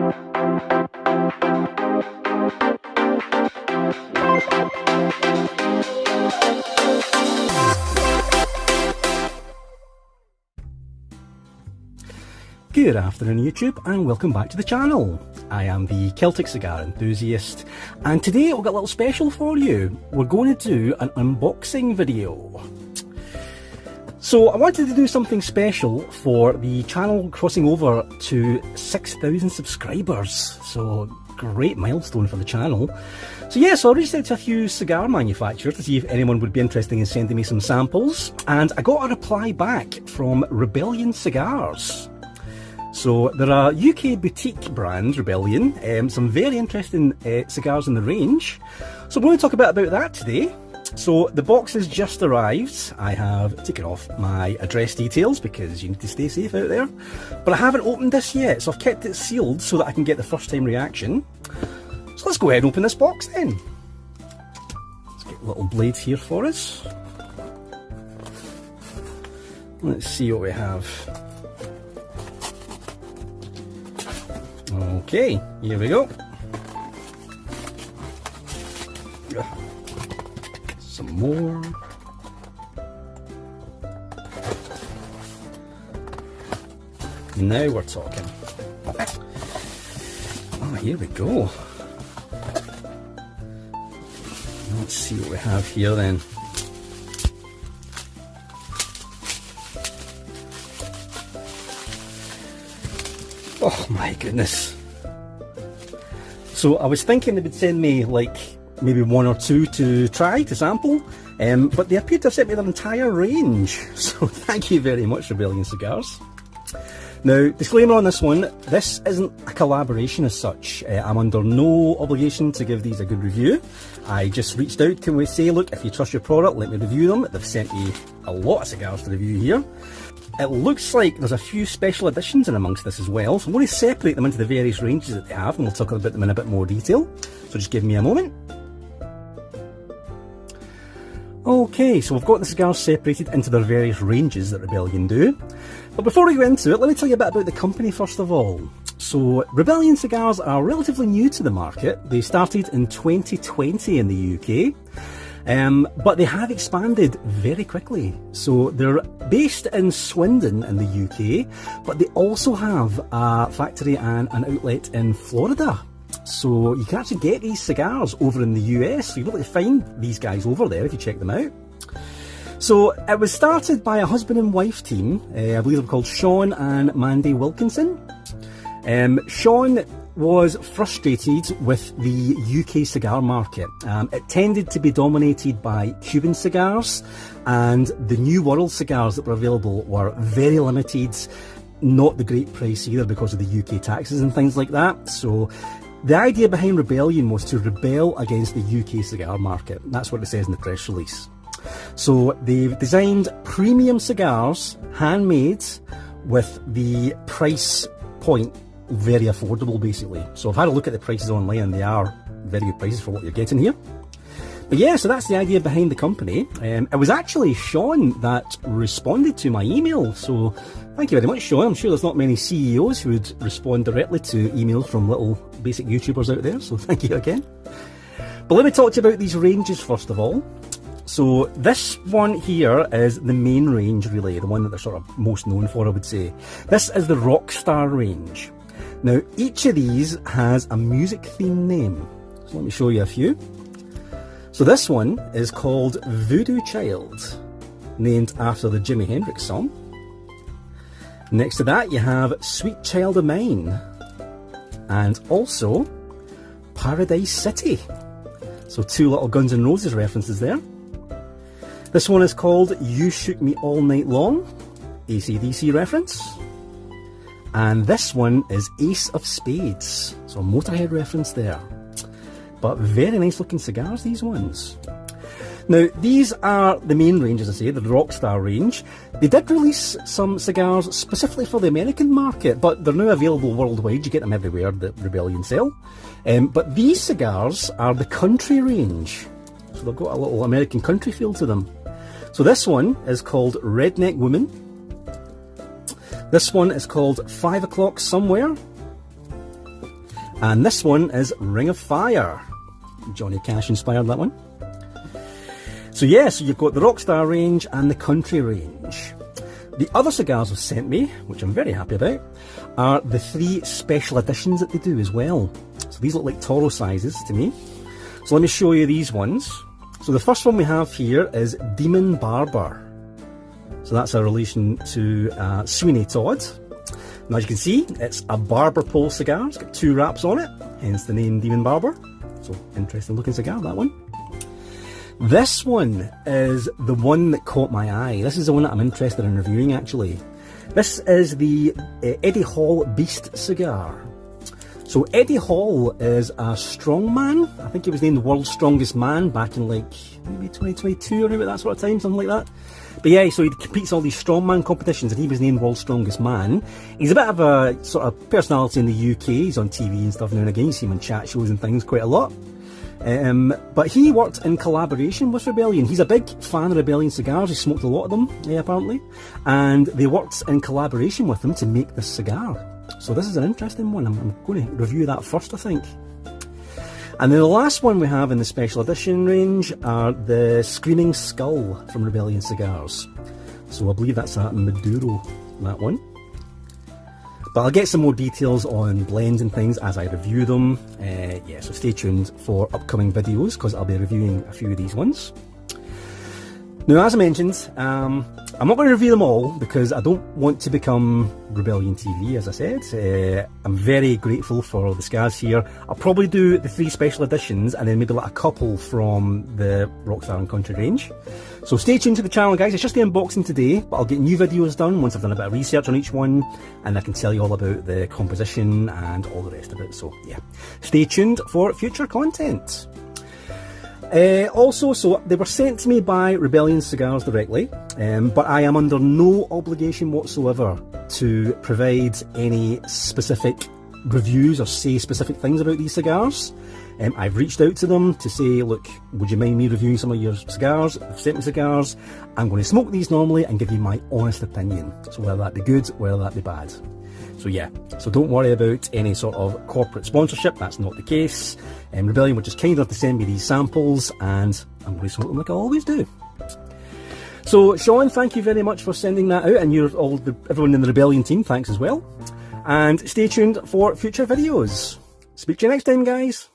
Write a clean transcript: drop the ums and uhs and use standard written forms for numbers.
Good afternoon YouTube and welcome back to the channel. I am the Celtic Cigar Enthusiast and today I've got a little special for you. We're going to do an unboxing video. So I wanted to do something special for the channel crossing over to 6,000 subscribers. So great milestone for the channel. So yeah, so I reached out to a few cigar manufacturers to see if anyone would be interested in sending me some samples, and I got a reply back from Rebellion Cigars. So they're a UK boutique brand, Rebellion, some very interesting cigars in the range. So I'm going to talk a bit about that today. So the box has just arrived. I have taken off my address details because you need to stay safe out there. But I haven't opened this yet, so I've kept it sealed so that I can get the first time reaction. So let's go ahead and open this box then. Let's get little blades here for us. Let's see what we have. Okay, here we go. Some more. Now we're talking. Oh, here we go. Let's see what we have here then. Oh my goodness. So I was thinking they would send me like maybe one or two to try, to sample, but they appear to have sent me their entire range. So thank you very much, Rebellion Cigars. Now, disclaimer on this one, this isn't a collaboration as such. I'm under no obligation to give these a good review. I just reached out to them and say, look, if you trust your product, let me review them. They've sent me a lot of cigars to review here. It looks like there's a few special editions in amongst this as well, so I'm going to separate them into the various ranges that they have, and we'll talk about them in a bit more detail. So just give me a moment. Okay, so we've got the cigars separated into their various ranges that Rebellion do. But before we go into it, let me tell you a bit about the company first of all. So Rebellion Cigars are relatively new to the market. They started in 2020 in the UK. But they have expanded very quickly. So they're based in Swindon in the UK, but they also have a factory and an outlet in Florida. So you can actually get these cigars over in the US, so you'll be able to find these guys over there if you check them out. So it was started by a husband and wife team, I believe they're called Shaun and Mandy Wilkinson. Shaun was frustrated with the UK cigar market. It tended to be dominated by Cuban cigars, and the New World cigars that were available were very limited, not the great price either because of the UK taxes and things like that. So the idea behind Rebellion was to rebel against the UK cigar market. That's what it says in the press release. So they've designed premium cigars, handmade, with the price point very affordable basically. So I've had a look at the prices online and they are very good prices for what you're getting here. But yeah, so that's the idea behind the company. It was actually Shaun that responded to my email, so thank you very much, Shaun. I'm sure there's not many CEOs who would respond directly to emails from little basic YouTubers out there, so thank you again. But let me talk to you about these ranges first of all. So this one here is the main range really, the one that they're sort of most known for, I would say. This is the Rockstar range. Now, each of these has a music theme name. So let me show you a few. So this one is called Voodoo Child, named after the Jimi Hendrix song. Next to that, you have Sweet Child of Mine, and also Paradise City. So two little Guns N' Roses references there. This one is called You Shook Me All Night Long, AC/DC reference. And this one is Ace of Spades, so a Motorhead reference there. But very nice looking cigars, these ones. Now, these are the main range, as I say, the Rockstar range. They did release some cigars specifically for the American market, but they're now available worldwide. You get them everywhere that Rebellion sell. But these cigars are the country range. So they've got a little American country feel to them. So this one is called Redneck Woman. This one is called 5 O'Clock Somewhere. And this one is Ring of Fire. Johnny Cash inspired that one. So yeah, so you've got the Rockstar range and the Country range. The other cigars they've sent me, which I'm very happy about, are the 3 special editions that they do as well. So these look like Toro sizes to me. So let me show you these ones. So the first one we have here is Demon Barber. So that's a relation to Sweeney Todd. And as you can see, it's a barber pole cigar. It's got 2 wraps on it, hence the name Demon Barber. So interesting looking cigar, that one. This one is the one that caught my eye. This is the one that I'm interested in reviewing actually. This is the Eddie Hall Beast cigar. So Eddie Hall is a strongman. I think he was named the world's strongest man back in like maybe 2022 or maybe that sort of time, something like that. But yeah, so he competes all these strongman competitions and he was named world's strongest man. He's a bit of a sort of personality in the UK. He's on TV and stuff now and again. You see him on chat shows and things quite a lot. But he worked in collaboration with Rebellion. He's a big fan of Rebellion cigars. He smoked a lot of them, apparently. And they worked in collaboration with them to make this cigar. So this is an interesting one. I'm going to review that first, I think. And then the last one we have in the special edition range are the Screaming Skull from Rebellion Cigars. So I believe that's a Maduro, that one. But I'll get some more details on blends and things as I review them. Yeah, so stay tuned for upcoming videos because I'll be reviewing a few of these ones. Now, as I mentioned, I'm not going to review them all because I don't want to become Rebellion TV, as I said. I'm very grateful for the cigars here. I'll probably do the 3 special editions and then maybe like a couple from the Rockstar and Country range. So stay tuned to the channel, guys. It's just the unboxing today, but I'll get new videos done once I've done a bit of research on each one and I can tell you all about the composition and all the rest of it. So yeah, stay tuned for future content. Also, so they were sent to me by Rebellion Cigars directly, but I am under no obligation whatsoever to provide any specific reviews or say specific things about these cigars. I've reached out to them to say, look, would you mind me reviewing some of your cigars? They've sent me cigars. I'm going to smoke these normally and give you my honest opinion. So whether that be good, whether that be bad. So yeah, so don't worry about any sort of corporate sponsorship, that's not the case. Rebellion were just kind enough to send me these samples and I'm going to smoke them like I always do. So Shaun, thank you very much for sending that out, and everyone in the Rebellion team, thanks as well. And stay tuned for future videos. Speak to you next time, guys.